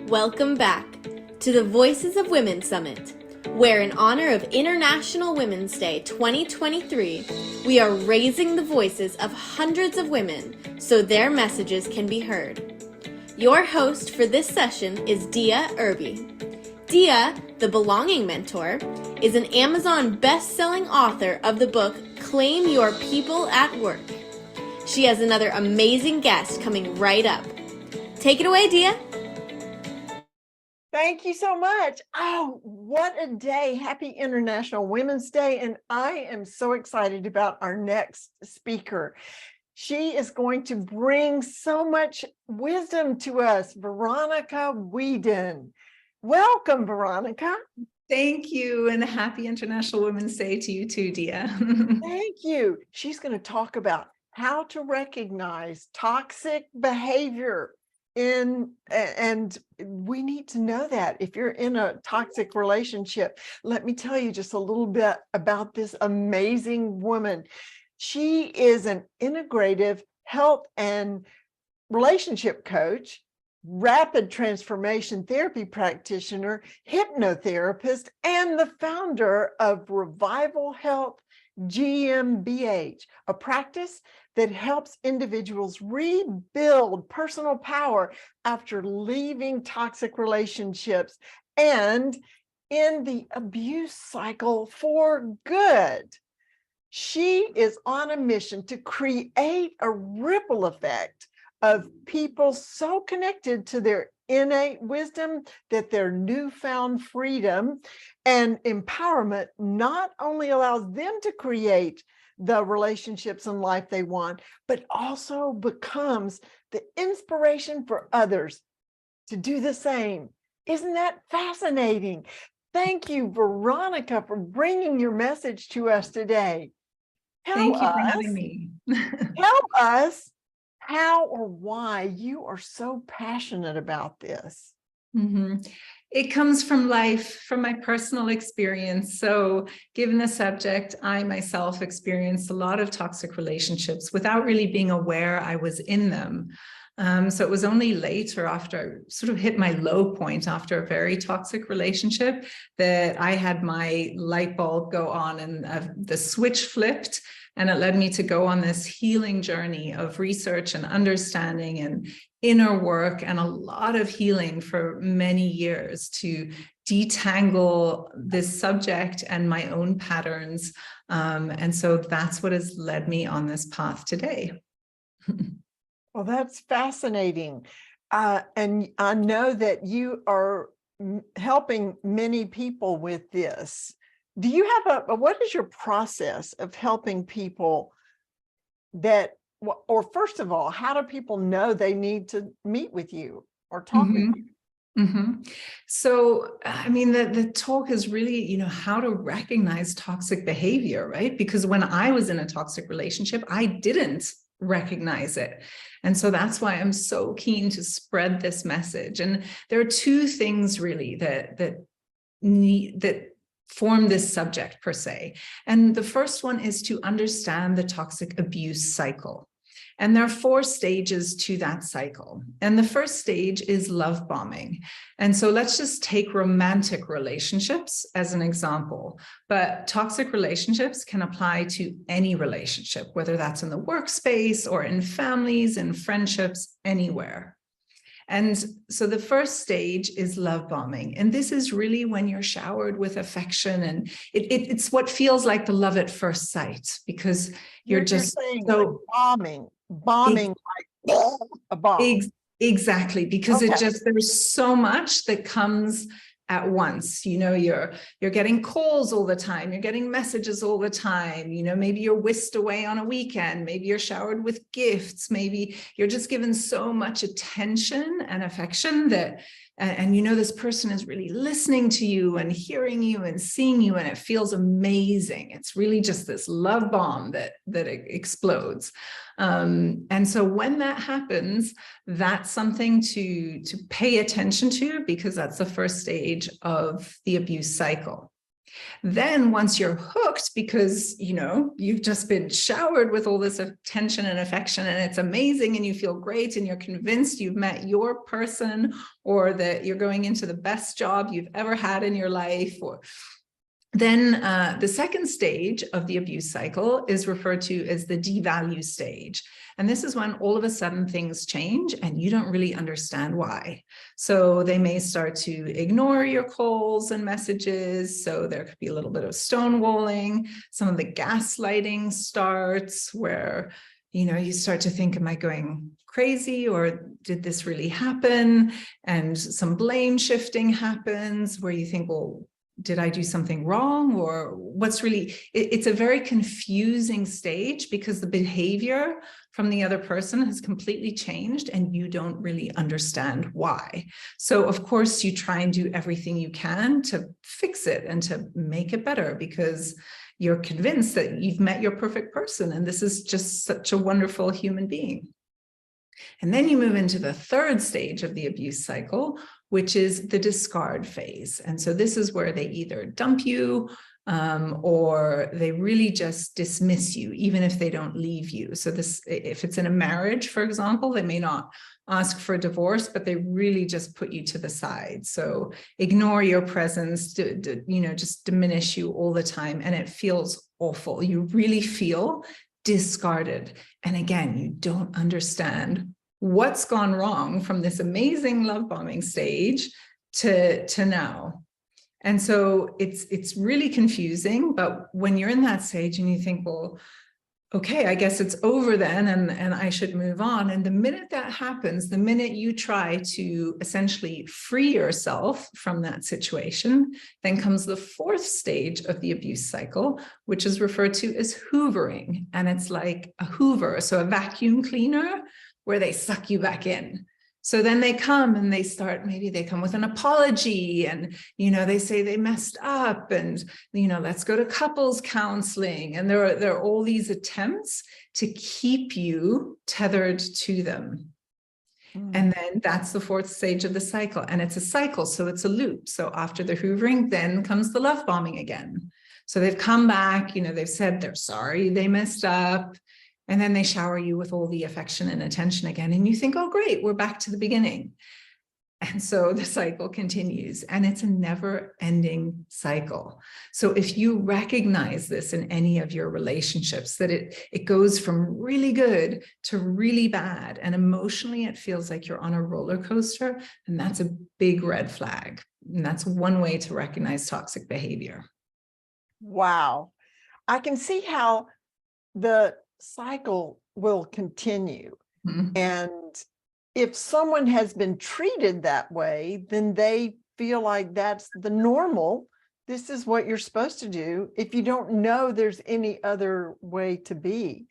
Welcome back to the Voices of Women Summit, where in honor of International Women's Day 2023, we are raising the voices of hundreds of women so their messages can be heard. Your host for this session is Dia Irby. Dia, the Belonging Mentor, is an Amazon best-selling author of the book Claim Your People at Work. She has another amazing guest coming right up. Take it away, Dia. Thank you so much. Oh, what a day. Happy International Women's Day. And I am so excited about our next speaker. She is going to bring so much wisdom to us, Veronica Weedon. Welcome, Veronica. Thank you, and happy International Women's Day to you too, Dia. Thank you. She's going to talk about how to recognize toxic behavior and we need to know that if you're in a toxic relationship. Let me tell you just a little bit about this amazing woman. She is an integrative health and relationship coach, rapid transformation therapy practitioner, hypnotherapist, and the founder of Revival Health GmbH, a practice that helps individuals rebuild personal power after leaving toxic relationships and in the abuse cycle for good. She is on a mission to create a ripple effect of people so connected to their innate wisdom that their newfound freedom and empowerment not only allows them to create the relationships and life they want, but also becomes the inspiration for others to do the same. Isn't that fascinating? Thank you, Veronica, for bringing your message to us today. Thank you for having me. Tell us how or why you are so passionate about this. It comes from life, from my personal experience. So given the subject, I myself experienced a lot of toxic relationships without really being aware I was in them. So it was only later, after I sort of hit my low point after a very toxic relationship, that I had my light bulb go on and the switch flipped. And it led me to go on this healing journey of research and understanding and inner work and a lot of healing for many years to detangle this subject and my own patterns. And so that's what has led me on this path today. Well, that's fascinating. And I know that you are helping many people with this. Do you have what is your process of helping people that, or first of all, how do people know they need to meet with you or talk with you? So, I mean, the talk is really, how to recognize toxic behavior, right? Because when I was in a toxic relationship, I didn't recognize it. And so that's why I'm so keen to spread this message. And there are two things really that form this subject per se. And the first one is to understand the toxic abuse cycle. And there are 4 stages to that cycle. And the first stage is love bombing. And so let's just take romantic relationships as an example. But toxic relationships can apply to any relationship, whether that's in the workspace or in families and friendships, anywhere. And so the first stage is love bombing. And this is really when you're showered with affection, and it's what feels like the love at first sight, because you're just so bombing like a bomb. Exactly, because there's so much that comes at once. You're getting calls all the time, you're getting messages all the time, maybe you're whisked away on a weekend, maybe you're showered with gifts, maybe you're just given so much attention and affection that and this person is really listening to you and hearing you and seeing you, and it feels amazing. It's really just this love bomb that explodes. And so when that happens, that's something to pay attention to, because that's the first stage of the abuse cycle. Then once you're hooked, because, you know, you've just been showered with all this attention and affection and it's amazing and you feel great and you're convinced you've met your person, or that you're going into the best job you've ever had in your life, or then the second stage of the abuse cycle is referred to as the devalue stage. And this is when all of a sudden things change and you don't really understand why. So they may start to ignore your calls and messages. So there could be a little bit of stonewalling. Some of the gaslighting starts where, you know, you start to think, am I going crazy, or did this really happen? And some blame shifting happens where you think, well, did I do something wrong, or what's really, it's a very confusing stage because the behavior from the other person has completely changed and you don't really understand why. So of course you try and do everything you can to fix it and to make it better, because you're convinced that you've met your perfect person and this is just such a wonderful human being. And then you move into the third stage of the abuse cycle, which is the discard phase. And so this is where they either dump you or they really just dismiss you, even if they don't leave you. So this, if it's in a marriage, for example, they may not ask for a divorce, but they really just put you to the side. So ignore your presence, you know, just diminish you all the time. And it feels awful. You really feel discarded. And again, you don't understand what's gone wrong from this amazing love bombing stage to now. And so it's really confusing, but when you're in that stage and you think, well, okay, I guess it's over then and I should move on. And the minute that happens, the minute you try to essentially free yourself from that situation, then comes the fourth stage of the abuse cycle, which is referred to as hoovering. And it's like a hoover, so a vacuum cleaner where they suck you back in. So then they come and they start, maybe they come with an apology and, you know, they say they messed up and, you know, let's go to couples counseling. And there are all these attempts to keep you tethered to them. And then that's the fourth stage of the cycle. And it's a cycle, so it's a loop. So after the hoovering, then comes the love bombing again. So they've come back, you know, they've said they're sorry, they messed up. And then they shower you with all the affection and attention again. And you think, oh, great, we're back to the beginning. And so the cycle continues, and it's a never-ending cycle. So if you recognize this in any of your relationships, that it goes from really good to really bad, and emotionally it feels like you're on a roller coaster, and that's a big red flag. And that's one way to recognize toxic behavior. Wow. I can see how the cycle will continue. Mm-hmm. And if someone has been treated that way, then they feel like that's the normal. This is what you're supposed to do if you don't know there's any other way to be.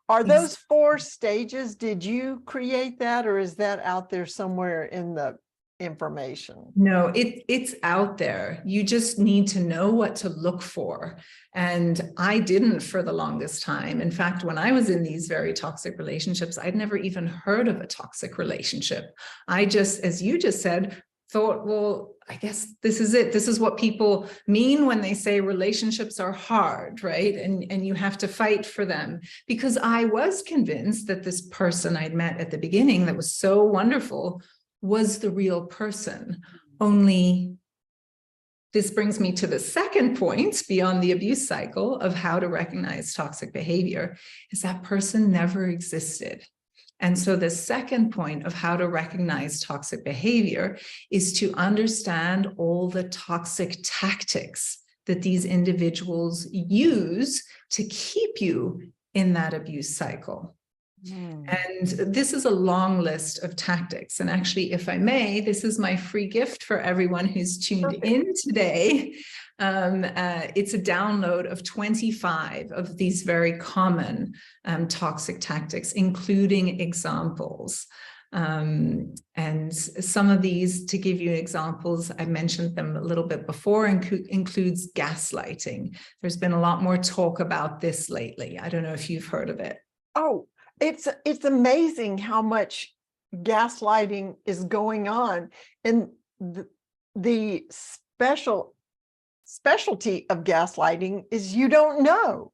Are those 4 stages, did you create that, or is that out there somewhere in the information? No, it's out there. You just need to know what to look for. And I didn't for the longest time. In fact, when I was in these very toxic relationships, I'd never even heard of a toxic relationship. I just, as you just said, thought, well, I guess this is it. This is what people mean when they say relationships are hard, right? And you have to fight for them. Because I was convinced that this person I'd met at the beginning that was so wonderful was the real person. Only this brings me to the second point beyond the abuse cycle of how to recognize toxic behavior, is that person never existed. And so the second point of how to recognize toxic behavior is to understand all the toxic tactics that these individuals use to keep you in that abuse cycle. And this is a long list of tactics. And actually, if I may, this is my free gift for everyone who's tuned in today. It's a download of 25 of these very common toxic tactics, including examples. And some of these, to give you examples, I mentioned them a little bit before, includes gaslighting. There's been a lot more talk about this lately. I don't know if you've heard of it. Oh, it's amazing how much gaslighting is going on. And the special specialty of gaslighting is you don't know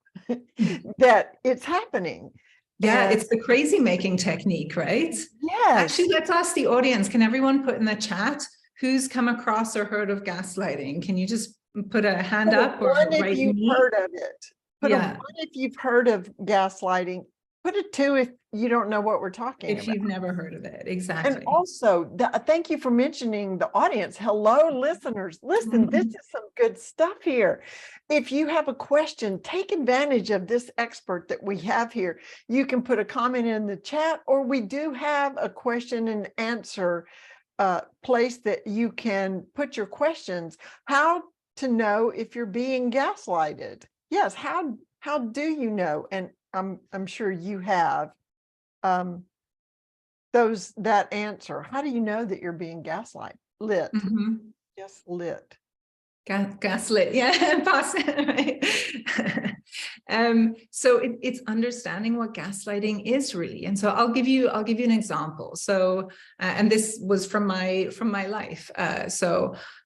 that it's happening. Yeah, And it's the crazy making technique, right? yes, Actually, let's ask the audience. Can everyone put in the chat who's come across or heard of gaslighting? Can you just put a hand up or one if write you've me? heard of it. Put a Yeah. 1 if you've heard of gaslighting. Put a 2 if you don't know what we're talking If about. you've never heard of it, And exactly. also, thank you for mentioning the audience. Hello, listeners. Listen, this is some good stuff here. If you have a question, take advantage of this expert that we have here. You can put a comment in the chat, or we do have a question and answer place that you can put your questions. How to know if you're being gaslighted? Yes, how do you know? And I'm sure you have that answer. How do you know that you're being gaslight? Lit. Yes, lit. Gaslit, yeah, pass it, right? So it's understanding what gaslighting is really. And so I'll give you an example. So, and this was from my life.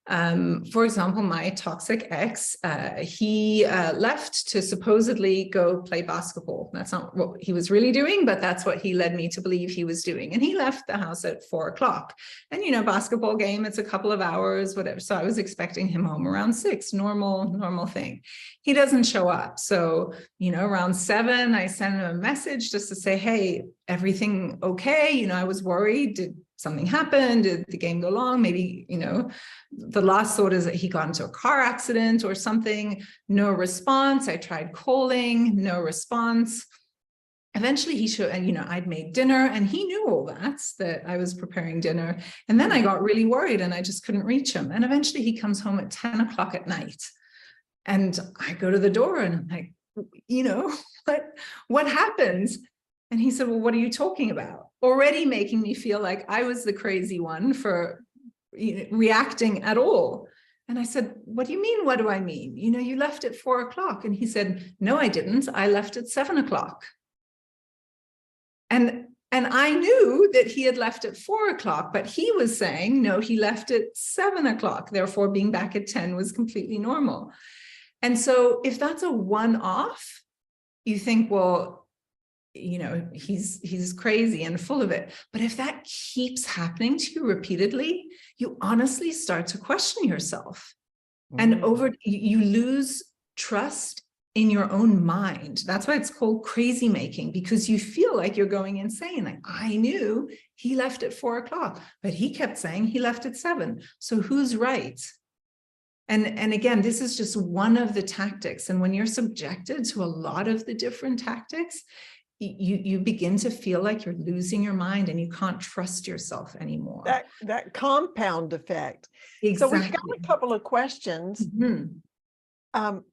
For example, my toxic ex, he left to supposedly go play basketball. That's not what he was really doing, but that's what he led me to believe he was doing. And he left the house at 4 o'clock. And, you know, basketball game, it's a couple of hours, whatever. So I was expecting him home around 6, normal thing. He doesn't show up. So, you know, around 7, I sent him a message just to say, hey, everything okay? You know, I was worried. Did something happen? Did the game go long? Maybe, you know, the last thought is that he got into a car accident or something. No response. I tried calling, no response. Eventually he showed, and, you know, I'd made dinner and he knew all that I was preparing dinner. And then I got really worried and I just couldn't reach him. And eventually he comes home at 10 o'clock at night. And I go to the door and I'm like, you know, what happened? And he said, well, what are you talking about? Already making me feel like I was the crazy one for, you know, reacting at all. And I said, what do you mean? What do I mean? You know, you left at 4 o'clock. And he said, no, I didn't. I left at 7 o'clock. And I knew that he had left at 4 o'clock, but he was saying, no, he left at 7 o'clock. Therefore, being back at 10 was completely normal. And so if that's a one-off, you think, well, you know, he's crazy and full of it. But if that keeps happening to you repeatedly, you honestly start to question yourself. And you lose trust in your own mind. That's why it's called crazy making, because you feel like you're going insane. Like, I knew he left at 4 o'clock, but he kept saying he left at 7. So who's right? And again, this is just one of the tactics. And when you're subjected to a lot of the different tactics, you begin to feel like you're losing your mind and you can't trust yourself anymore. That compound effect. Exactly. So we've got a couple of questions.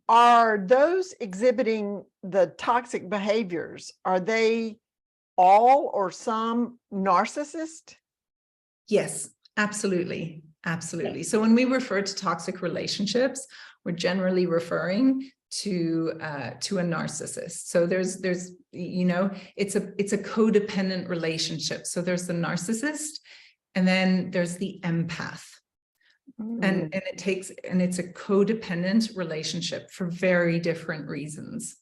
Are those exhibiting the toxic behaviors, are they all or some narcissist? Yes, absolutely. Absolutely. So when we refer to toxic relationships, we're generally referring to a narcissist. So there's you know, it's a codependent relationship. So there's the narcissist, and then there's the empath. And it's a codependent relationship for very different reasons.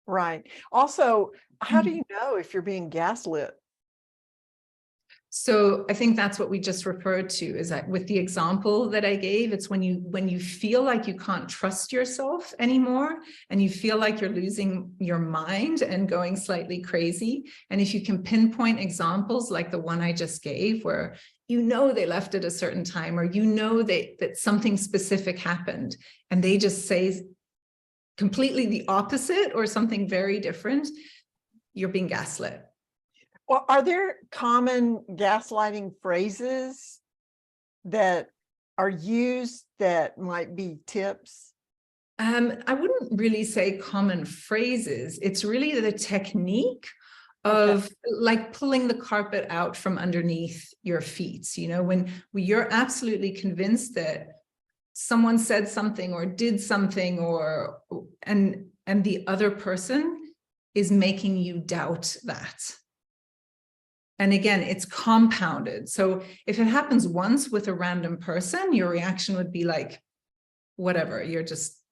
Right. Also, how do you know if you're being gaslit? So I think that's what we just referred to, is that with the example that I gave, it's when you feel like you can't trust yourself anymore, and you feel like you're losing your mind and going slightly crazy. And if you can pinpoint examples like the one I just gave, where you know they left at a certain time, or you know that something specific happened, and they just say completely the opposite or something very different, you're being gaslit. Well, are there common gaslighting phrases that are used that might be tips? I wouldn't really say common phrases. It's really the technique of like pulling the carpet out from underneath your feet. You know, when you're absolutely convinced that someone said something or did something, and the other person is making you doubt that. And again, it's compounded. So if it happens once with a random person, your reaction would be like, whatever, you're just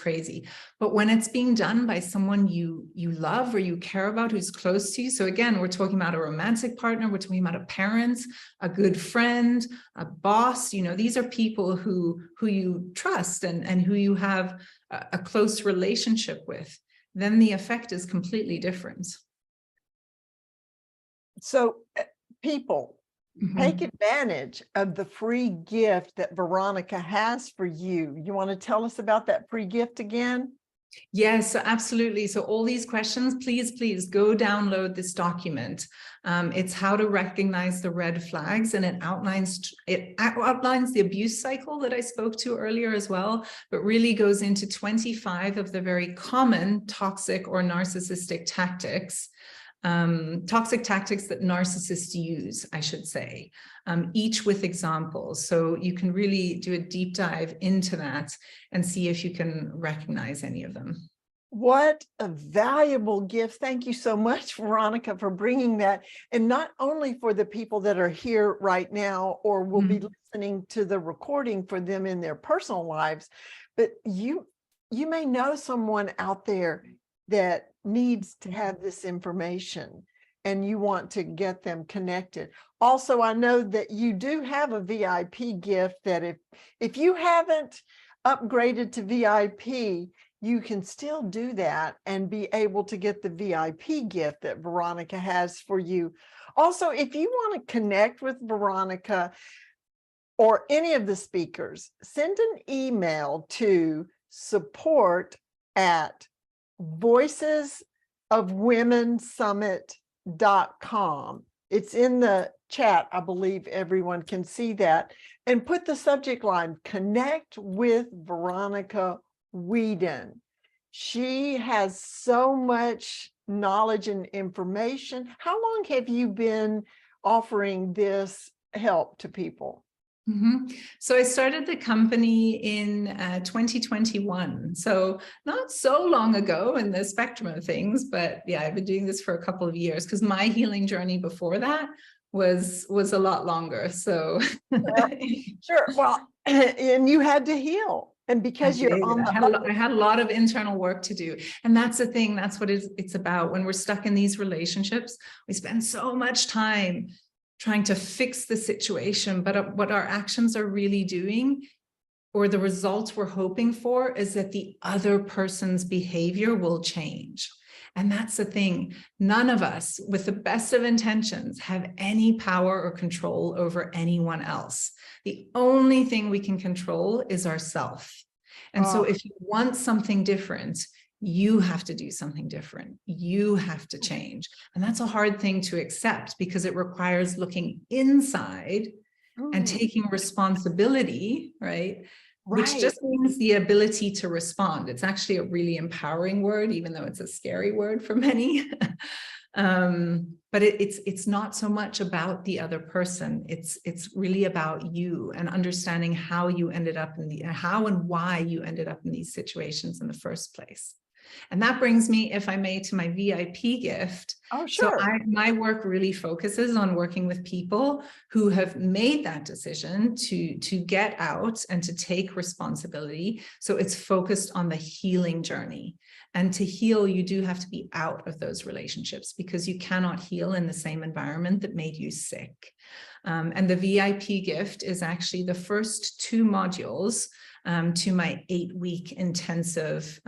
crazy. But when it's being done by someone you love or you care about, who's close to you. So again, we're talking about a romantic partner, we're talking about a parent, a good friend, a boss, these are people who you trust and who you have a close relationship with, then the effect is completely different. So people, take advantage of the free gift that Veronica has for you. You want to tell us about that free gift again? Yes, absolutely. So all these questions, please go download this document. It's how to recognize the red flags, and it outlines the abuse cycle that I spoke to earlier as well, but really goes into 25 of the very common toxic or narcissistic tactics. Toxic tactics that narcissists use, I should say, each with examples. So you can really do a deep dive into that and see if you can recognize any of them. What a valuable gift. Thank you so much, Veronica, for bringing that. And not only for the people that are here right now or will be listening to the recording for them in their personal lives, but you may know someone out there that needs to have this information and you want to get them connected. Also, I know that you do have a VIP gift that if you haven't upgraded to VIP, you can still do that and be able to get the VIP gift that Veronica has for you. Also, if you want to connect with Veronica or any of the speakers, send an email to support@voicesofwomensummit.com. It's in the chat. I believe everyone can see that. And put the subject line, connect with Veronica Weedon. She has so much knowledge and information. How long have you been offering this help to people? So I started the company in 2021. So not so long ago in the spectrum of things, but yeah, I've been doing this for a couple of years because my healing journey before that was a lot longer. So sure. Well, and you had to heal. And because you're on I had a lot of internal work to do. And that's the thing, that's what it's about. When we're stuck in these relationships, we spend so much time trying to fix the situation, but what our actions are really doing, or the results we're hoping for, is that the other person's behavior will change. And that's the thing. None of us, with the best of intentions, have any power or control over anyone else. The only thing we can control is ourselves. And so if you want something different, you have to do something different. You have to change. And that's a hard thing to accept because it requires looking inside and taking responsibility, right? Which just means the ability to respond. It's actually a really empowering word, even though it's a scary word for many. But it's not so much about the other person. It's really about you and understanding how you ended up how and why you ended up in these situations in the first place. And that brings me, if I may, to my VIP gift. Oh, sure. So my work really focuses on working with people who have made that decision to get out and to take responsibility. So it's focused on the healing journey. And to heal, you do have to be out of those relationships because you cannot heal in the same environment that made you sick. And the VIP gift is actually the first 2 modules to my 8-week intensive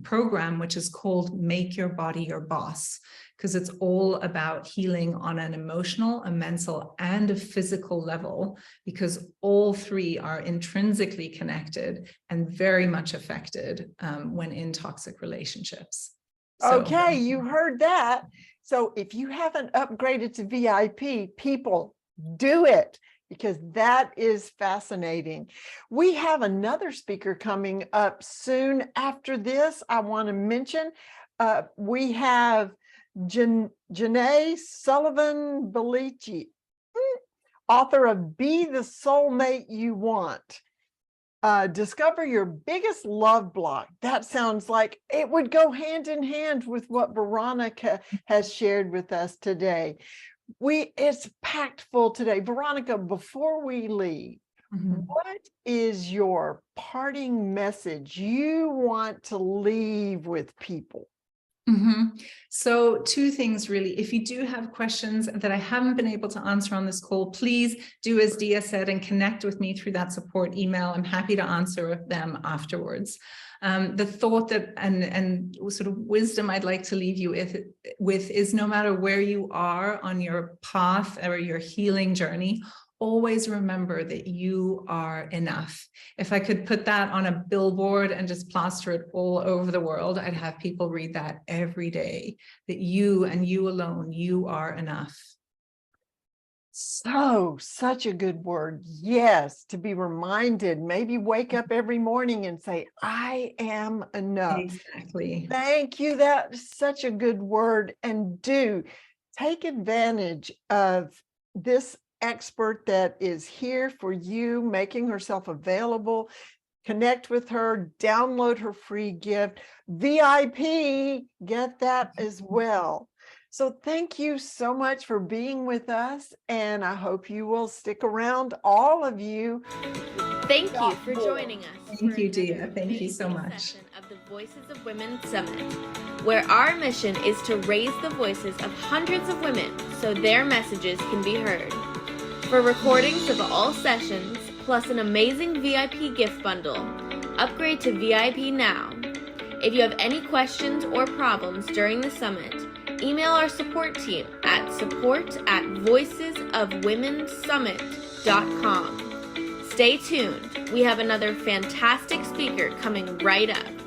program, which is called Make Your Body Your Boss, because it's all about healing on an emotional, a mental, and a physical level, because all 3 are intrinsically connected and very much affected when in toxic relationships. So, okay, you heard that. So if you haven't upgraded to VIP, people, do it, because that is fascinating. We have another speaker coming up soon after this. I want to mention we have Janae Sullivan Belici, author of Be the Soulmate You Want. Discover your biggest love block. That sounds like it would go hand in hand with what Veronica has shared with us today. It's packed full today. Veronica, before we leave, Mhm. What is your parting message you want to leave with people? So two things really. If you do have questions that I haven't been able to answer on this call, please do as Dia said and connect with me through that support email. I'm happy to answer them afterwards. The thought that and sort of wisdom I'd like to leave you with is no matter where you are on your path or your healing journey, always remember that you are enough. If I could put that on a billboard and just plaster it all over the world, I'd have people read that every day, that you and you alone, you are enough. So, such a good word. Yes, to be reminded, maybe wake up every morning and say, I am enough. Exactly. Thank you. That is such a good word. And do take advantage of this expert that is here for you, making herself available. Connect with her, download her free gift. VIP, get that as well. So thank you so much for being with us, and I hope you will stick around, all of you. Thank you for joining us. Thank for you, Dia. another Thank you so amazing much. session of the Voices of Women Summit, where our mission is to raise the voices of hundreds of women so their messages can be heard. For recordings of all sessions, plus an amazing VIP gift bundle, upgrade to VIP now. If you have any questions or problems during the summit, email our support team at support@voicesofwomensummit.com. Stay tuned. We have another fantastic speaker coming right up.